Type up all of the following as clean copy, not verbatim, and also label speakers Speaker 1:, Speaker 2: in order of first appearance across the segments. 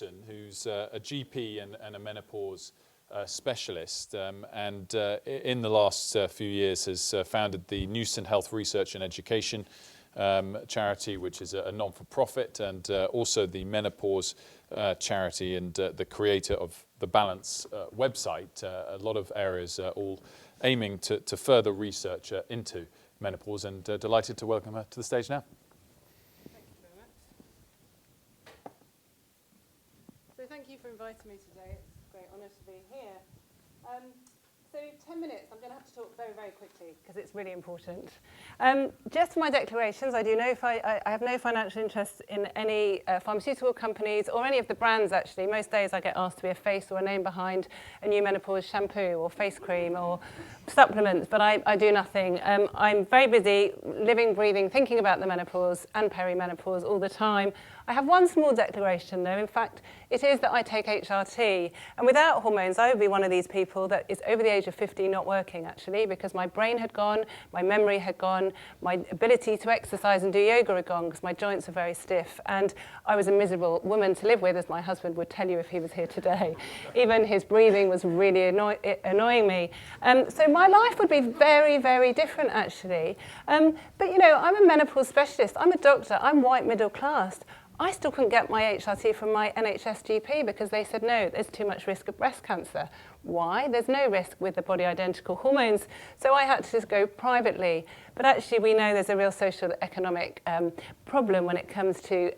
Speaker 1: Newson, who's a GP and a menopause specialist, and in the last few years has founded the Newson Health Research and Education charity, which is a non-for-profit, and also the Menopause charity, and the creator of the Balance website. A lot of areas all aiming to further research into menopause, and delighted to welcome her to the stage now.
Speaker 2: Thank you very much. So thank you for inviting me today. It's a great honour to be here. So 10 minutes, I'm going to have to talk very, very quickly because it's really important. Just for my declarations, I have no financial interest in any pharmaceutical companies or any of the brands, actually. Most days I get asked to be a face or a name behind a new menopause shampoo or face cream or supplements, but I do nothing. I'm very busy living, breathing, thinking about the menopause and perimenopause all the time. I have one small declaration, though. In fact, it is that I take HRT. And without hormones, I would be one of these people that is over the age of 50 not working, actually, because my brain had gone, my memory had gone, my ability to exercise and do yoga had gone because my joints are very stiff. And I was a miserable woman to live with, as my husband would tell you if he was here today. Even his breathing was really annoying me. So my life would be very, very different, actually. But, you know, I'm a menopause specialist. I'm a doctor. I'm white middle class. I still couldn't get my HRT from my NHS GP because they said, no, there's too much risk of breast cancer. Why? There's no risk with the body identical hormones. So I had to just go privately. But actually, we know there's a real social economic problem when it comes to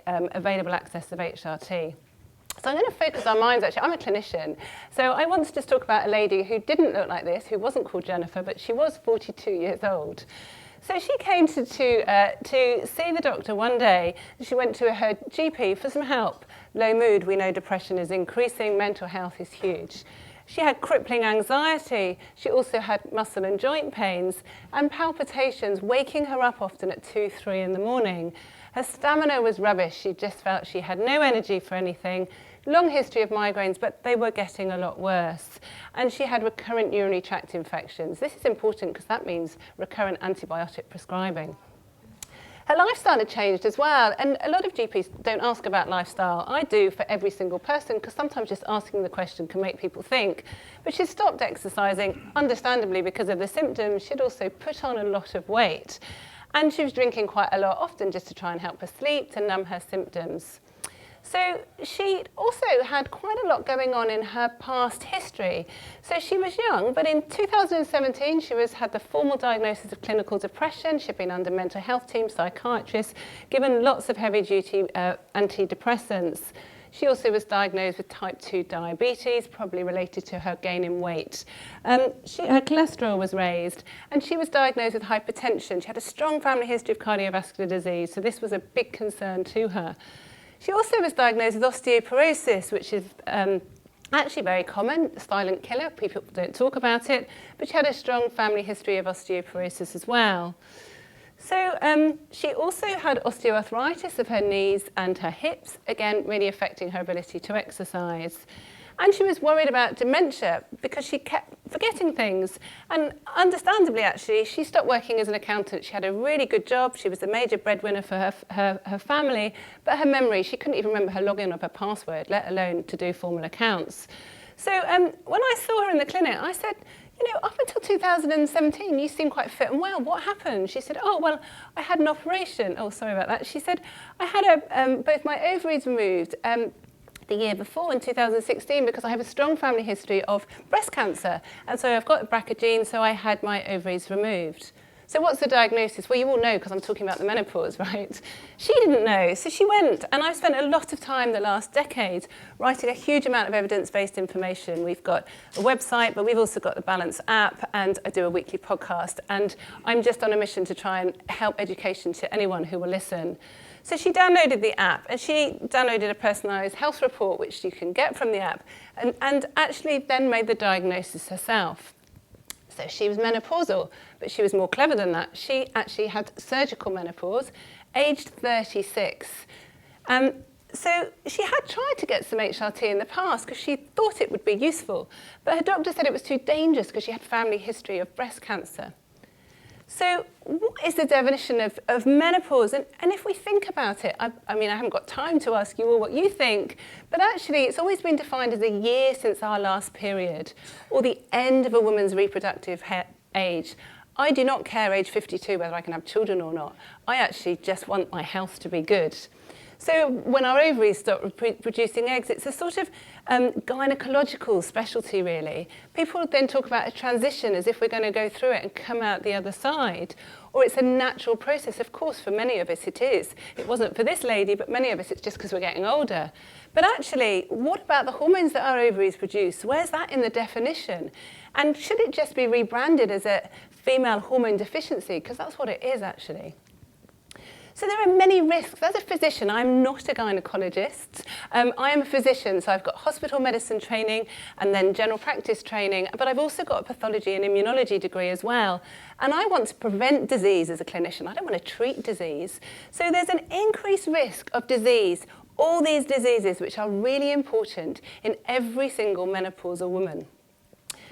Speaker 2: available access of HRT. So I'm going to focus our minds, actually. I'm a clinician. So I want to just talk about a lady who didn't look like this, who wasn't called Jennifer, but she was 42 years old. So she came to see the doctor one day. She went to her GP for some help. Low mood, we know depression is increasing, mental health is huge. She had crippling anxiety. She also had muscle and joint pains and palpitations, waking her up often at 2, 3 in the morning. Her stamina was rubbish. She just felt she had no energy for anything. Long history of migraines, but they were getting a lot worse. And she had recurrent urinary tract infections. This is important because that means recurrent antibiotic prescribing. Her lifestyle had changed as well, and a lot of GPs don't ask about lifestyle. I do for every single person because sometimes just asking the question can make people think. But she stopped exercising, understandably because of the symptoms. She'd also put on a lot of weight. And she was drinking quite a lot, often just to try and help her sleep, to numb her symptoms. So she also had quite a lot going on in her past history. So she was young, but in 2017 she had the formal diagnosis of clinical depression. She'd been under mental health team, psychiatrists, given lots of heavy-duty antidepressants. She also was diagnosed with type 2 diabetes, probably related to her gain in weight. Her cholesterol was raised, and she was diagnosed with hypertension. She had a strong family history of cardiovascular disease, so this was a big concern to her. She also was diagnosed with osteoporosis, which is actually very common, a silent killer. People don't talk about it, but she had a strong family history of osteoporosis as well. So she also had osteoarthritis of her knees and her hips, again, really affecting her ability to exercise. And she was worried about dementia because she kept forgetting things. And understandably, actually, she stopped working as an accountant. She had a really good job. She was the major breadwinner for her family. But her memory, she couldn't even remember her login or her password, let alone to do formal accounts. So when I saw her in the clinic, I said, you know, up until 2017, you seem quite fit and well. What happened? She said, oh, well, I had an operation. Oh, sorry about that. She said, I had both my ovaries removed the year before in 2016 because I have a strong family history of breast cancer. And so I've got a BRCA gene, so I had my ovaries removed. So what's the diagnosis? Well, you all know because I'm talking about the menopause, right? She didn't know, so she went. And I've spent a lot of time the last decade writing a huge amount of evidence-based information. We've got a website, but we've also got the Balance app, and I do a weekly podcast. And I'm just on a mission to try and help education to anyone who will listen. So she downloaded the app, and she downloaded a personalised health report, which you can get from the app, and actually then made the diagnosis herself. So she was menopausal, but she was more clever than that. She actually had surgical menopause, aged 36. So she had tried to get some HRT in the past because she thought it would be useful, but her doctor said it was too dangerous because she had family history of breast cancer. So what is the definition of menopause? And if we think about it, I mean, I haven't got time to ask you all what you think, but actually it's always been defined as a year since our last period, or the end of a woman's reproductive age. I do not care age 52 whether I can have children or not. I actually just want my health to be good. So when our ovaries stop producing eggs, it's a sort of gynecological specialty, really. People then talk about a transition as if we're going to go through it and come out the other side. Or it's a natural process. Of course, for many of us it is. It wasn't for this lady, but many of us it's just because we're getting older. But actually, what about the hormones that our ovaries produce? Where's that in the definition? And should it just be rebranded as a female hormone deficiency? Because that's what it is, actually. So there are many risks. As a physician, I'm not a gynecologist. I am a physician, so I've got hospital medicine training and then general practice training, but I've also got a pathology and immunology degree as well. And I want to prevent disease as a clinician. I don't want to treat disease. So there's an increased risk of disease, all these diseases which are really important in every single menopausal woman.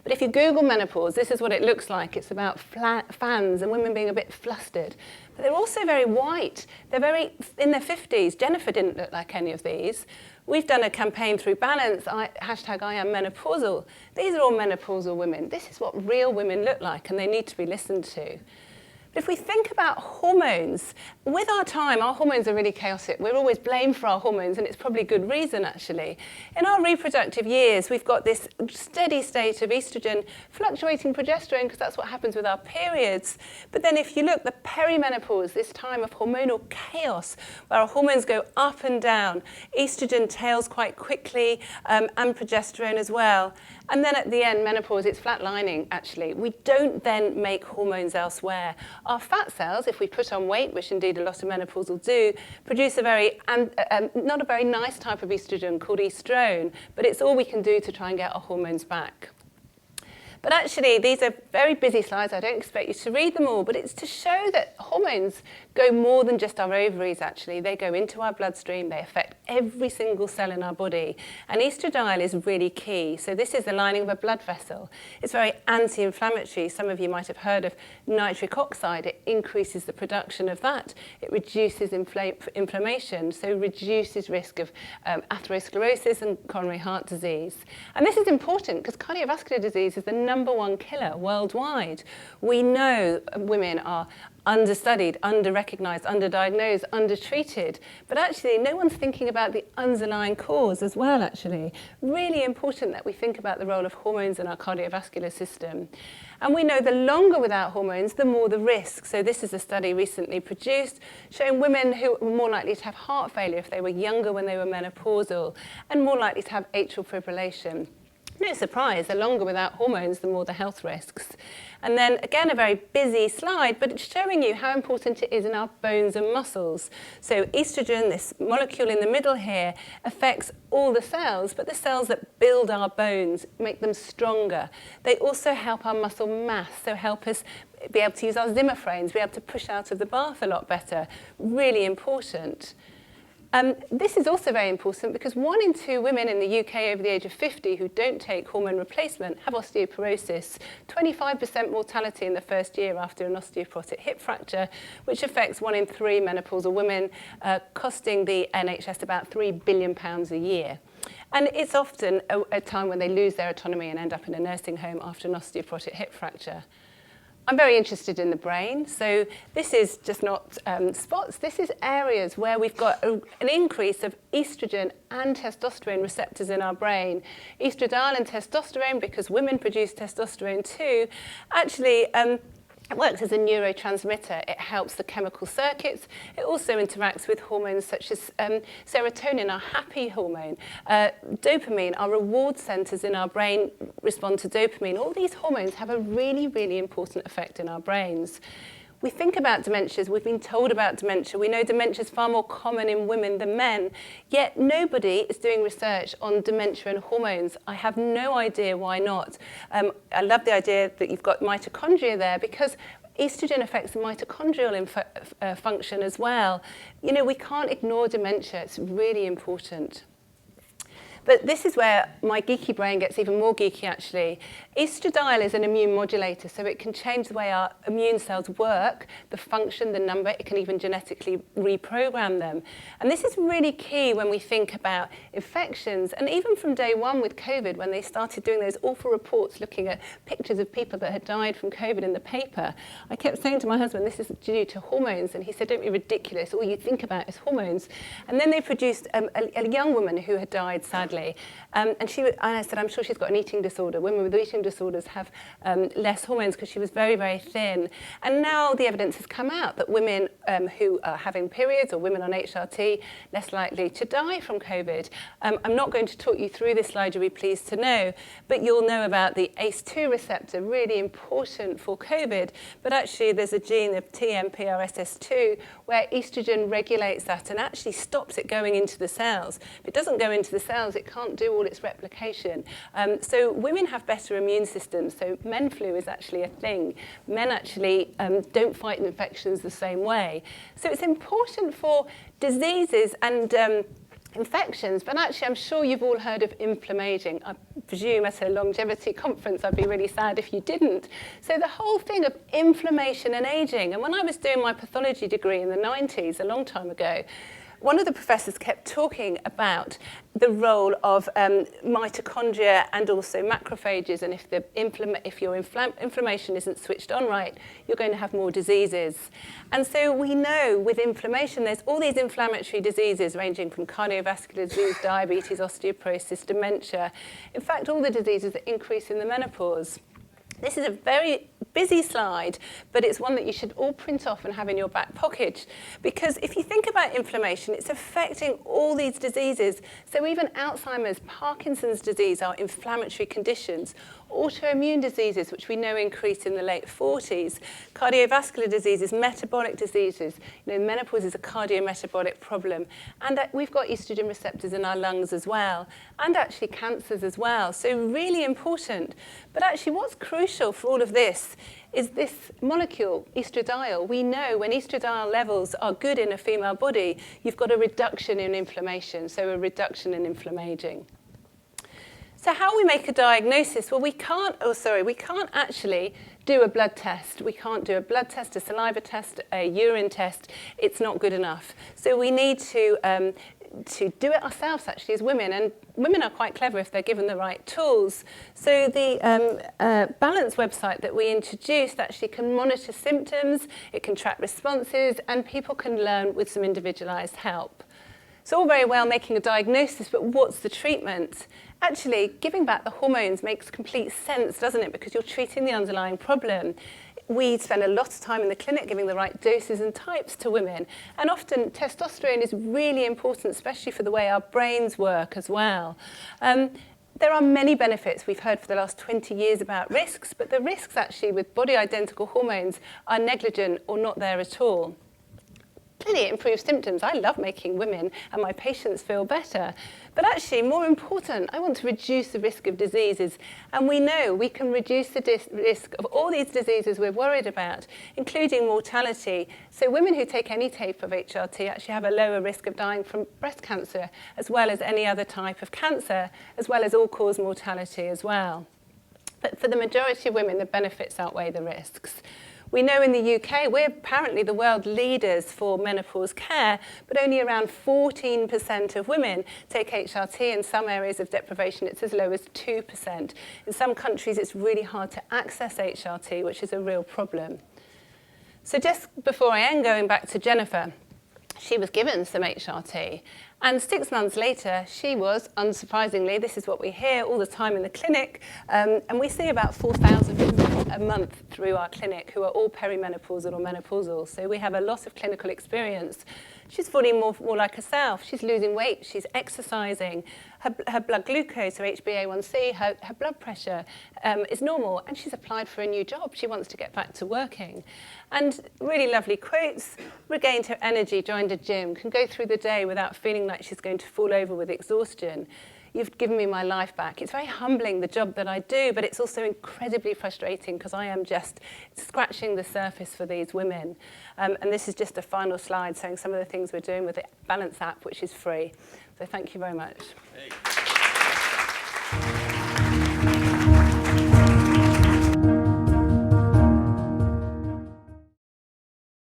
Speaker 2: But if you Google menopause, this is what it looks like. It's about fans and women being a bit flustered. But they're also very white. They're very in their 50s. Jennifer didn't look like any of these. We've done a campaign through Balance, hashtag I am menopausal. These are all menopausal women. This is what real women look like, and they need to be listened to. But if we think about hormones, with our time, our hormones are really chaotic. We're always blamed for our hormones, and it's probably good reason, actually. In our reproductive years, we've got this steady state of estrogen, fluctuating progesterone, because that's what happens with our periods. But then if you look, the perimenopause, this time of hormonal chaos, where our hormones go up and down, estrogen tails quite quickly, and progesterone as well. And then at the end, menopause, it's flatlining, actually. We don't then make hormones elsewhere. Our fat cells, if we put on weight, which indeed a lot of menopausal do, produce not a very nice type of estrogen called estrone, but it's all we can do to try and get our hormones back. But actually, these are very busy slides. I don't expect you to read them all, but it's to show that hormones go more than just our ovaries, actually. They go into our bloodstream. They affect every single cell in our body. And estradiol is really key. So this is the lining of a blood vessel. It's very anti-inflammatory. Some of you might have heard of nitric oxide. It increases the production of that. It reduces inflammation, so reduces risk of atherosclerosis and coronary heart disease. And this is important because cardiovascular disease is the #1 killer worldwide. We know women are understudied, under-recognised, underdiagnosed, undertreated, but actually no one's thinking about the underlying cause as well, actually. Really important that we think about the role of hormones in our cardiovascular system. And we know the longer without hormones, the more the risk. So this is a study recently produced showing women who were more likely to have heart failure if they were younger when they were menopausal, and more likely to have atrial fibrillation. No surprise, the longer without hormones, the more the health risks. And then, again, a very busy slide, but it's showing you how important it is in our bones and muscles. So estrogen, this molecule in the middle here, affects all the cells, but the cells that build our bones, make them stronger. They also help our muscle mass, so help us be able to use our Zimmer frames, be able to push out of the bath a lot better. Really important. This is also very important because 1 in 2 women in the UK over the age of 50 who don't take hormone replacement have osteoporosis, 25% mortality in the first year after an osteoporotic hip fracture, which affects 1 in 3 menopausal women, costing the NHS about £3 billion a year. And it's often a time when they lose their autonomy and end up in a nursing home after an osteoporotic hip fracture. I'm very interested in the brain, so this is just not spots, this is areas where we've got an increase of estrogen and testosterone receptors in our brain. Estradiol and testosterone, because women produce testosterone too, actually it works as a neurotransmitter. It helps the chemical circuits. It also interacts with hormones such as serotonin, our happy hormone, dopamine, our reward centers in our brain respond to dopamine. All these hormones have a really, really important effect in our brains. We think about dementias, we've been told about dementia, we know dementia is far more common in women than men, yet nobody is doing research on dementia and hormones. I have no idea why not. I love the idea that you've got mitochondria there because estrogen affects the mitochondrial function as well. You know, we can't ignore dementia, it's really important. But this is where my geeky brain gets even more geeky, actually. Estradiol is an immune modulator, so it can change the way our immune cells work, the function, the number. It can even genetically reprogram them. And this is really key when we think about infections. And even from day one with COVID, when they started doing those awful reports looking at pictures of people that had died from COVID in the paper, I kept saying to my husband, this is due to hormones. And he said, don't be ridiculous. All you think about is hormones. And then they produced a young woman who had died, sadly. And I said, I'm sure she's got an eating disorder. Women with eating disorders have less hormones because she was very, very thin. And now the evidence has come out that women who are having periods or women on HRT less likely to die from COVID. I'm not going to talk you through this slide, you'll be pleased to know, but you'll know about the ACE2 receptor, really important for COVID. But actually there's a gene, the TMPRSS2, where estrogen regulates that and actually stops it going into the cells. If it doesn't go into the cells, it can't do all its replication. So women have better immune systems. So men flu is actually a thing. Men actually don't fight infections the same way. So it's important for diseases and infections, but actually I'm sure you've all heard of inflammaging. I presume at a longevity conference I'd be really sad if you didn't. So the whole thing of inflammation and aging, and when I was doing my pathology degree in the 90s, a long time ago, one of the professors kept talking about the role of mitochondria and also macrophages, and if your inflammation isn't switched on right, you're going to have more diseases. And so we know with inflammation, there's all these inflammatory diseases ranging from cardiovascular disease, diabetes, osteoporosis, dementia. In fact, all the diseases that increase in the menopause. This is a very busy slide, but it's one that you should all print off and have in your back pocket. Because if you think about inflammation, it's affecting all these diseases. So even Alzheimer's, Parkinson's disease are inflammatory conditions. Autoimmune diseases, which we know increase in the late 40s. Cardiovascular diseases, metabolic diseases. You know, menopause is a cardiometabolic problem. And we've got estrogen receptors in our lungs as well. And actually cancers as well. So really important. But actually what's crucial for all of this is this molecule, estradiol. We know when estradiol levels are good in a female body, you've got a reduction in inflammation, so a reduction in inflammaging. So how we make a diagnosis? Well, we can't actually do a blood test. We can't do a blood test, a saliva test, a urine test. It's not good enough. So we need to do it ourselves, actually, as women. And women are quite clever if they're given the right tools. So the Balance website that we introduced actually can monitor symptoms, it can track responses, and people can learn with some individualized help. It's all very well making a diagnosis, but what's the treatment? Actually, giving back the hormones makes complete sense, doesn't it? Because you're treating the underlying problem. We spend a lot of time in the clinic giving the right doses and types to women. And often testosterone is really important, especially for the way our brains work as well. There are many benefits. We've heard for the last 20 years about risks, but the risks actually with body-identical hormones are negligent or not there at all. Clearly, it improves symptoms. I love making women and my patients feel better. But actually, more important, I want to reduce the risk of diseases. And we know we can reduce the risk of all these diseases we're worried about, including mortality. So women who take any type of HRT actually have a lower risk of dying from breast cancer, as well as any other type of cancer, as well as all-cause mortality as well. But for the majority of women, the benefits outweigh the risks. We know in the UK, we're apparently the world leaders for menopause care, but only around 14% of women take HRT. In some areas of deprivation, it's as low as 2%. In some countries, it's really hard to access HRT, which is a real problem. So just before I end, going back to Jennifer, she was given some HRT. And 6 months later, she was, unsurprisingly, this is what we hear all the time in the clinic, and we see about 4,000 women a month through our clinic who are all perimenopausal or menopausal. So we have a lot of clinical experience. She's feeling more like herself. She's losing weight. She's exercising. Her blood glucose, her HbA1c, her blood pressure is normal. And she's applied for a new job. She wants to get back to working. And really lovely quotes. Regained her energy, joined a gym, can go through the day without feeling like she's going to fall over with exhaustion. You've given me my life back. It's very humbling, the job that I do, but it's also incredibly frustrating because I am just scratching the surface for these women. And this is just a final slide showing some of the things we're doing with the Balance app, which is free. So thank you very much. Hey.